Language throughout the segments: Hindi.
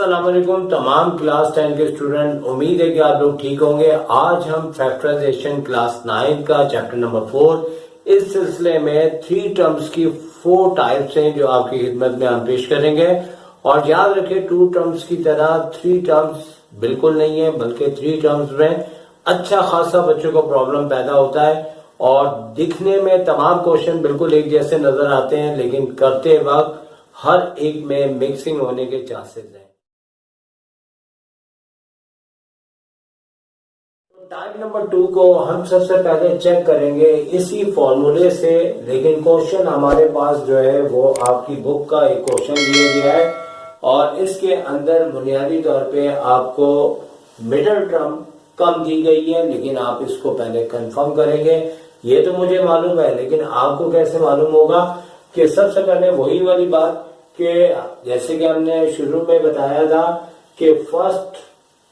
अस्सलाम वालेकुम तमाम क्लास 10 के स्टूडेंट, उम्मीद है कि आप लोग ठीक होंगे। आज हम फैक्टराइजेशन क्लास 9 का चैप्टर नंबर 4, इस सिलसिले में 3 टर्म्स की 4 टाइप्स हैं जो आपकी खिदमत में हम पेश करेंगे। और याद रखें 2 टर्म्स की तरह 3 टर्म्स बिल्कुल नहीं है, बल्कि 3 टर्म्स में अच्छा खासा बच्चों को प्रॉब्लम पैदा होता है और दिखने में तमाम क्वेश्चन बिल्कुल एक जैसे नजर आते हैं, लेकिन करते वक्त हर एक में मिक्सिंग होने के चांसेस हैं। टाइप नंबर 2 को हम सबसे पहले चेक करेंगे इसी फॉर्मूले से, लेकिन क्वेश्चन हमारे पास जो है वो आपकी बुक का एक क्वेश्चन दिया गया है और इसके अंदर बुनियादी तौर पे आपको मिडिल टर्म कम दी गई है, लेकिन आप इसको पहले कंफर्म करेंगे। ये तो मुझे मालूम है, लेकिन आपको कैसे मालूम होगा? कि सबसे पहले वही वाली बात कि जैसे कि हमने शुरू में बताया था कि फर्स्ट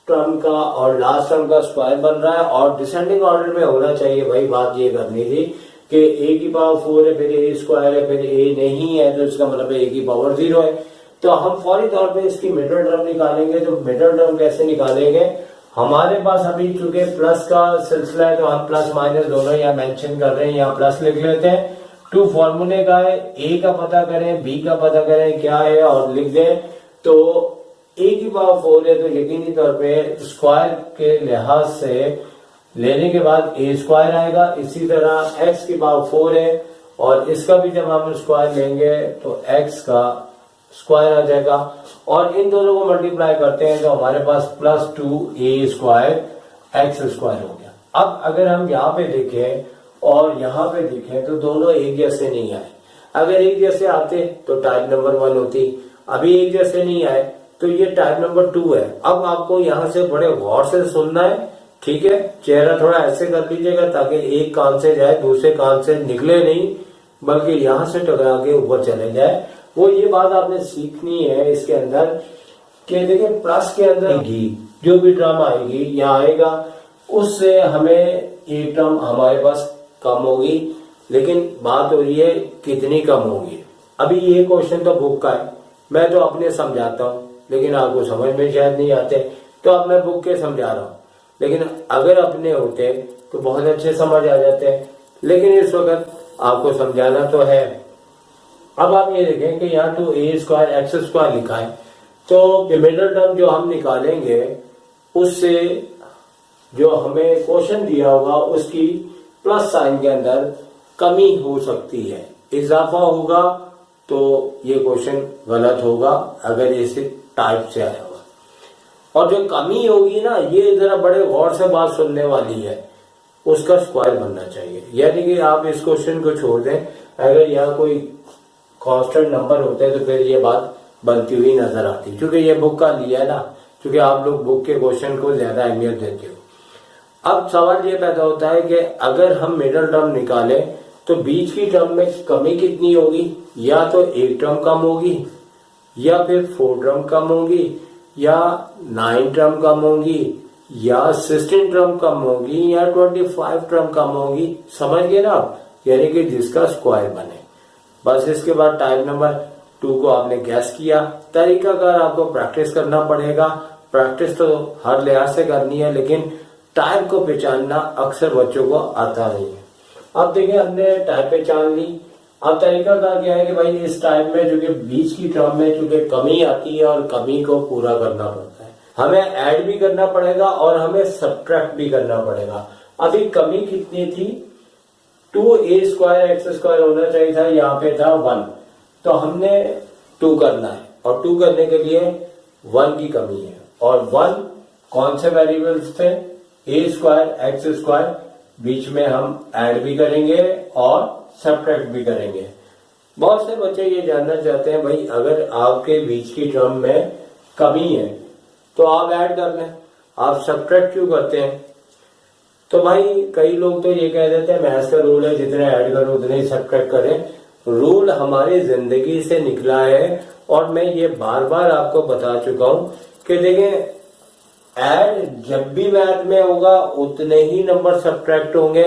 टर्म का और लास्ट टर्म का स्क्वायर बन रहा है और डिसेंडिंग ऑर्डर में होना चाहिए। वही बात ये करनी थी कि a की पावर 4 है, फिर a स्क्वायर है, फिर a नहीं है तो इसका मतलब a की पावर 0 है। तो हम फौरी तौर पे इसकी मिडिल टर्म निकालेंगे। तो मिडिल टर्म कैसे निकालेंगे? हमारे पास अभी चूंकि प्लस का सिलसिला है तो हम प्लस माइनस दोनों यहाँ मेंशन कर रहे हैं, यहाँ प्लस लिख लेते हैं। 2 फॉर्मूले का है, a का पता करें, b का पता करें क्या है और लिख दें। तो a की पावर 4 है तो यकीनी तौर पे स्क्वायर के लिहाज से लेने के बाद a स्क्वायर आएगा। इसी तरह x की पावर 4 है और इसका भी जब हम स्क्वायर लेंगे तो x का स्क्वायर आ जाएगा और इन दोनों को मल्टीप्लाई करते हैं तो हमारे पास plus 2a square x square हो गया। अब अगर हम यहाँ पे देखें और यहाँ पे देखें तो दोनों एक जैसे नहीं आए। अगर एक जैसे आते तो टाइप नंबर 1 होती, अभी एक जैसे नहीं आए तो ये टाइप नंबर 2 है। अब आपको यहाँ से बड़े गौर से सुनना है, ठीक है? चेहरा थोड़ा ऐसे कर लीजिएगा ताकि एक कान से जाए दूसरे कान से निकले नहीं, बल्कि यहाँ से टकरा के ऊपर चले जाए। वो ये बात आपने सीखनी है इसके अंदर कि देखिए प्लस के अंदर जो भी टर्म आएगी यहाँ आएगा, उससे हमें एक टर्म हमारे पास कम होगी, लेकिन बात हो रही है कितनी कम होगी। अभी ये क्वेश्चन तो बुक का है, मैं तो अपने समझाता हूँ लेकिन आपको समझ में शायद नहीं आते, तो अब मैं बुक के समझा रहा हूँ। लेकिन अगर अपने होते तो बहुत अच्छे समझ आ जाते हैं, लेकिन इस वक्त आपको समझाना तो है। अब आप ये देखें कि यहाँ तो a स्क्वायर एक्स स्क्वायर लिखा है, तो मिडिल टर्म जो हम निकालेंगे उससे जो हमें क्वेश्चन दिया होगा उसकी प्लस साइन के अंदर कमी हो सकती है, इजाफा होगा तो ये क्वेश्चन गलत होगा अगर इस टाइप से आया होगा। और जो कमी होगी ना, ये जरा बड़े गौर से बात सुनने वाली है, उसका स्क्वायर बनना चाहिए। यानी कि आप इस क्वेश्चन को छोड़ दें, अगर यहाँ कोई कांस्टेंट नंबर होते हैं तो फिर ये बात बनती हुई नजर आती, क्योंकि ये बुक का लिया है ना, क्योंकि आप लोग बुक के क्वेश्चन को ज्यादा अहमियत देते हो। अब सवाल ये पैदा होता है कि अगर हम मिडिल टर्म निकालें तो बीच की टर्म में कमी कितनी होगी? या तो एक टर्म कम होगी, या फिर 4 टर्म कम होगी, या 9 टर्म कम होगी, या 16 टर्म कम होगी, या 25 टर्म कम होगी। समझ गए ना आप? यानी कि जिसका स्क्वायर बने। बस इसके बाद टाइप नंबर 2 को आपने गैस किया। तरीकाकार आपको प्रैक्टिस करना पड़ेगा। प्रैक्टिस तो हर लिहाज से करनी है, लेकिन टाइप को पहचानना अक्सर बच्चों को आता नहीं है। अब देखिए हमने टाइप पहचान ली। अब तरीकाकार क्या है कि भाई इस टाइप में जो कि बीच की टर्म में चूंकि कमी आती है और कमी को पूरा करना पड़ता है, हमें ऐड भी करना पड़ेगा और हमें सब्ट्रैक्ट भी करना पड़ेगा। अभी कमी कितनी थी? 2a स्क्वायर एक्स स्क्वायर होना चाहिए था, यहाँ पे था 1, तो हमने 2 करना है और 2 करने के लिए 1 की कमी है। और 1 कौन से वेरिएबल्स थे? a स्क्वायर एक्स स्क्वायर, बीच में हम ऐड भी करेंगे और सब्ट्रैक्ट भी करेंगे। बहुत से बच्चे ये जानना चाहते हैं भाई अगर आपके बीच की टर्म में कमी है तो आप ऐड कर लें, आप सब्ट्रैक्ट क्यों करते हैं? तो भाई कई लोग तो ये कह देते हैं मैथ्स का रूल है जितने ऐड करो उतने ही सब्ट्रैक्ट करें। रूल हमारी जिंदगी से निकला है और मैं ये बार बार आपको बता चुका हूं कि देखें ऐड जब भी मैथ में होगा उतने ही नंबर सब्ट्रैक्ट होंगे,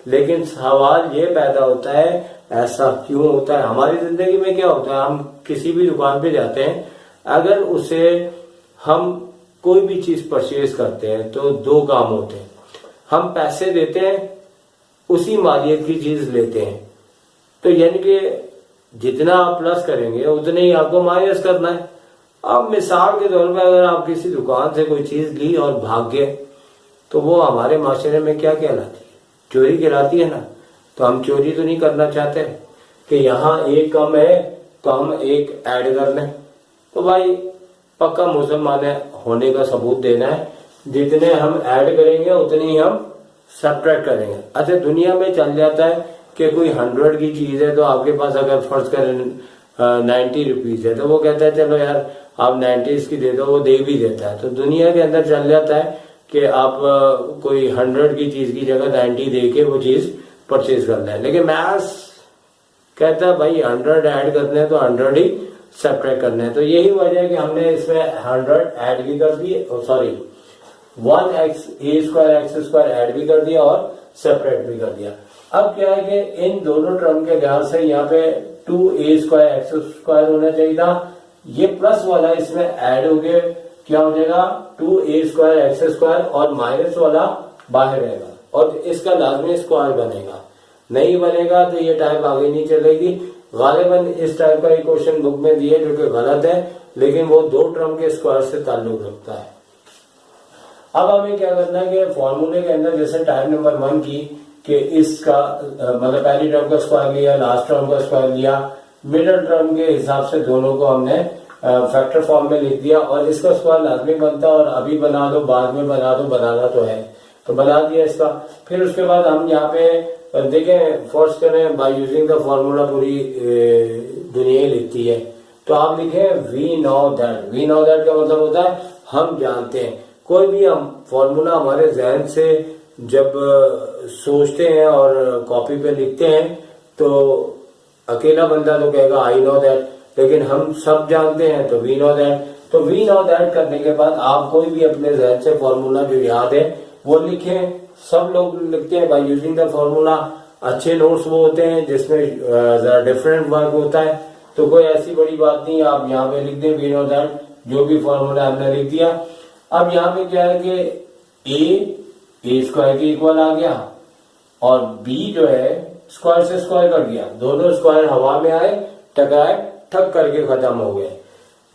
लेकिन सवाल ये पैदा होता है ऐसा क्यों होता है? हमारी जिंदगी में क्या होता है, हम किसी भी दुकान पे जाते हैं, अगर उसे हम कोई भी चीज परचेज करते हैं तो दो काम होते हैं, हम पैसे देते हैं, उसी मालियत की चीज लेते हैं। तो यानी कि जितना आप प्लस करेंगे उतने ही आपको माइनस करना है। अब मिसाल के तौर पर अगर आप किसी दुकान से कोई चीज ली और भाग गए तो वो हमारे माशरे में क्या कहलाती है? चोरी कहलाती है ना। तो हम चोरी तो नहीं करना चाहते कि यहाँ एक कम है तो हम एक ऐड कर लें। तो भाई पक्का मुसलमान होने का सबूत देना है, जितने हम ऐड करेंगे उतनी ही हम सब्ट्रैक्ट करेंगे। अच्छा, दुनिया में चल जाता है कि कोई 100 की चीज है तो आपके पास अगर फर्ज करें 90 रुपीज है तो वो कहता है चलो यार आप 90 की दे दो, वो दे भी देता है। तो दुनिया के अंदर चल जाता है कि आप कोई 100 की चीज की जगह 90 दे के वो चीज परचेज करना है। लेकिन मैथ्स कहता है भाई 100 ऐड करने हैं तो 100 ही सब्ट्रैक्ट करने हैं। तो यही वजह है कि हमने इसमें 100 ऐड भी कर दिए, सॉरी 1a² ऐड भी कर दिया और सेपरेट भी कर दिया। अब क्या है कि इन दोनों टर्म के लिहाज से यहाँ पे 2a² होना चाहिए था, ये प्लस वाला इसमें ऐड हो गया, क्या हो जाएगा 2a² और माइनस वाला बाहर रहेगा और इसका लाजमी स्क्वायर बनेगा। नहीं बनेगा तो ये टाइप आगे नहीं चलेगी। गालिबन इस टाइप का एक क्वेश्चन बुक में दिया जो कि गलत है, लेकिन वो दो टर्म के स्क्वायर से ताल्लुक रखता है। अब हमें क्या करना है कि फॉर्मूले के अंदर जैसे टाइप नंबर 1 की कि इसका मतलब पहली टर्म का स्क्वायर लिया, लास्ट टर्म का स्क्वायर लिया, मिडिल टर्म के हिसाब से दोनों को हमने फैक्टर फॉर्म में लिख दिया और इसका स्क्वायर लाजमी बनता है और अभी बना दो बाद में बना दो, बनाना तो है तो बना दिया इसका। फिर उसके बाद हम यहाँ पे देखें फर्स्ट करें बाय यूजिंग द फॉर्मूला, पूरी दुनिया लिखती है तो आप लिखें we know that. We know that का मतलब होता है हम जानते हैं। कोई भी हम फॉर्मूला हमारे जहन से जब सोचते हैं और कॉपी पे लिखते हैं तो अकेला बंदा तो कहेगा आई नो दैट, लेकिन हम सब जानते हैं तो वी नो दैट। तो वी नो दैट करने के बाद आप कोई भी अपने जहन से फॉर्मूला जो याद है वो लिखें। सब लोग लिखते हैं बाय यूजिंग द फॉर्मूला। अच्छे नोट्स वो होते हैं जिसमें जरा डिफरेंट वर्क होता है, तो कोई ऐसी बड़ी बात नहीं, आप यहाँ पे लिख दें वी नो दैट, जो भी फॉर्मूला हमने लिख दिया। अब यहाँ पे क्या है कि a² के इक्वल आ गया और b जो है स्क्वायर से स्क्वायर कर दिया, दोनों स्क्वायर हवा में आए, टकराए, ठक करके खत्म हो गए।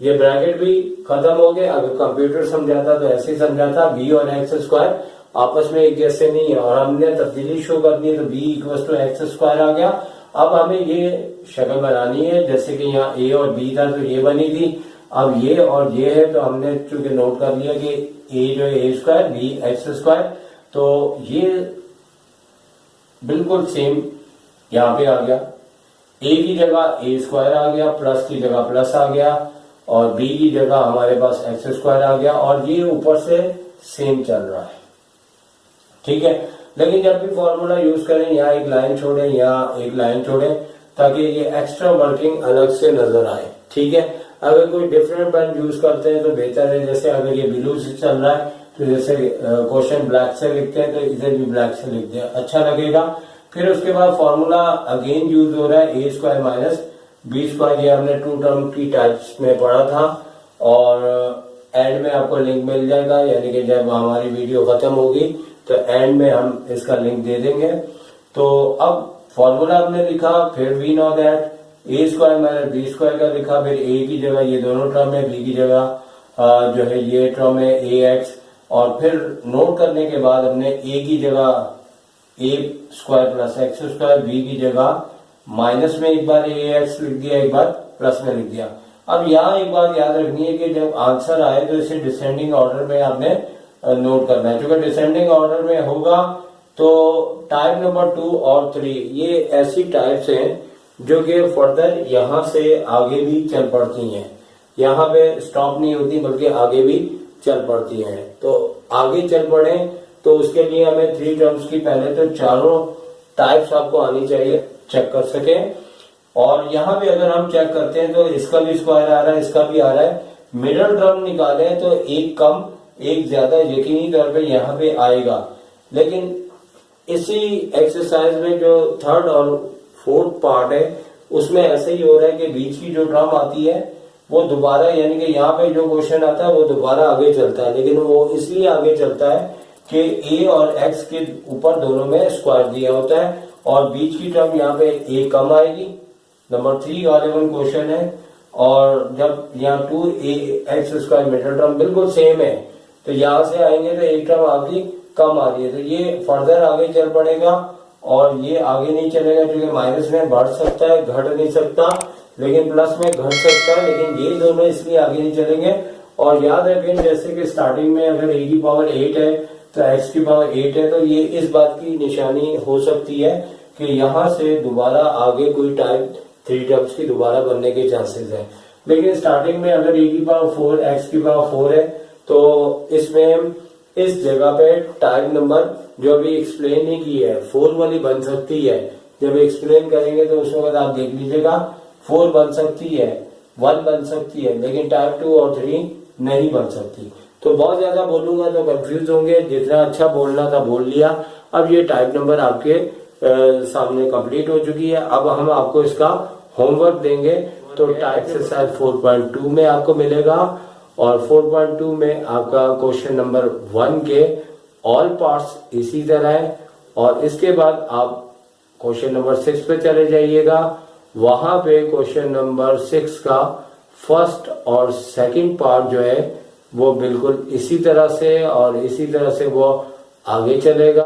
ये ब्रैकेट भी खत्म हो गए। अगर कंप्यूटर समझाता तो ऐसे ही समझाता, b और x² आपस में एक जैसे नहीं है और हमने तब्दीली शो कर दी तो b = x² आ गया। अब हमें ये शक्ल बनानी है जैसे कि यहाँ a और b था तो ये बनी थी, अब ये और ये है तो हमने चूंकि नोट कर लिया कि a जो है a², b x², तो ये बिल्कुल सेम यहाँ पे आ गया। a की जगह a² आ गया, प्लस की जगह प्लस आ गया और b की जगह हमारे पास x² आ गया और ये ऊपर से सेम चल रहा है, ठीक है। लेकिन जब भी फॉर्मूला यूज करें यहाँ एक लाइन छोड़ें, यहाँ एक लाइन छोड़ें ताकि ये एक्स्ट्रा वर्किंग अलग से नजर आए, ठीक है। अगर कोई डिफरेंट पेन यूज करते हैं तो बेहतर है। जैसे अगर ये ब्लू से चल रहा है तो जैसे क्वेश्चन ब्लैक से लिखते हैं तो इधर भी ब्लैक से लिख दिया, अच्छा लगेगा। फिर उसके बाद फॉर्मूला अगेन यूज हो रहा है a² माइनस b², ये हमने 2 टर्म की टाइप्स में पढ़ा था और एंड में आपको लिंक मिल जाएगा, यानी कि जब हमारी वीडियो खत्म होगी तो एंड में हम इसका लिंक दे देंगे। तो अब फॉर्मूला हमने लिखा, फिर we know that a² minus b² का लिखा, फिर a की जगह ये दोनों टर्म है, b की जगह जो है ये टर्म है ax, और फिर नोट करने के बाद हमने a की जगह a² प्लस x², b की जगह माइनस में एक बार ax लिख दिया, एक बार प्लस में लिख दिया। अब यहाँ एक बात याद रखनी है कि जब आंसर आए तो इसे डिसेंडिंग ऑर्डर में आपने नोट करना है। क्योंकि डिसेंडिंग ऑर्डर में होगा तो टाइप नंबर 2 और 3 ये ऐसी टाइप्स हैं जो कि फर्दर यहाँ से आगे भी चल पड़ती हैं, यहाँ पे स्टॉप नहीं होती बल्कि आगे भी चल पड़ती हैं। तो आगे चल पड़े तो उसके लिए हमें 3 टर्म्स की पहले तो चारों टाइप्स आपको आनी चाहिए, चेक कर सके। और यहाँ पे अगर हम चेक करते हैं तो इसका भी स्क्वायर आ रहा है, इसका भी आ रहा है। मिडिल टर्म निकाले तो एक कम एक ज्यादा यकीनी तौर पे यहाँ पे आएगा। लेकिन इसी एक्सरसाइज में जो 3rd और 4th पार्ट है उसमें ऐसे ही हो रहा है कि बीच की जो टर्म आती है वो दोबारा, यानी कि यहाँ पे जो क्वेश्चन आता है वो दोबारा आगे चलता है, लेकिन वो इसलिए आगे चलता है कि ए और एक्स के ऊपर दोनों में स्क्वायर दिया होता है और बीच की टर्म यहाँ पे ए कम आएगी। नंबर 3 वाले वन क्वेश्चन है, और जब यहाँ 2ax² मिडिल टर्म बिल्कुल सेम है तो यहाँ से आएंगे तो एक टर्म आपकी कम आ रही है, तो ये फर्दर आगे चल पड़ेगा और ये आगे नहीं चलेगा क्योंकि माइनस में बढ़ सकता है, घट नहीं सकता, लेकिन प्लस में घट सकता है, लेकिन ये दोनों इसलिए आगे नहीं चलेंगे। और याद रखें जैसे कि स्टार्टिंग में अगर a की पावर 8 है तो x की पावर 8 है, तो ये इस बात की निशानी हो सकती है कि यहाँ से दोबारा आगे कोई टाइप 3 टर्म्स की दोबारा बनने के चांसेस है। लेकिन स्टार्टिंग में अगर a की पावर 4 x की पावर 4 है तो इसमें इस जगह पे टाइप नंबर जो अभी एक्सप्लेन नहीं की है 4 वाली बन सकती है। जब एक्सप्लेन करेंगे तो उसके बाद आप देख लीजिएगा 4 बन सकती है, 1 बन सकती है, लेकिन टाइप 2 और 3 नहीं बन सकती। तो बहुत ज्यादा बोलूंगा तो कंफ्यूज होंगे, जितना अच्छा बोलना था बोल लिया। अब ये टाइप नंबर आपके सामने कंप्लीट हो चुकी है। अब हम आपको इसका होमवर्क देंगे, तो टाइप एक्सरसाइज 4.2 में आपको मिलेगा और 4.2 में आपका क्वेश्चन नंबर 1 के ऑल पार्ट्स इसी तरह है, और इसके बाद आप क्वेश्चन नंबर 6 पे चले जाइएगा। वहां पे क्वेश्चन नंबर 6 का फर्स्ट और सेकंड पार्ट जो है वो बिल्कुल इसी तरह से और इसी तरह से वो आगे चलेगा।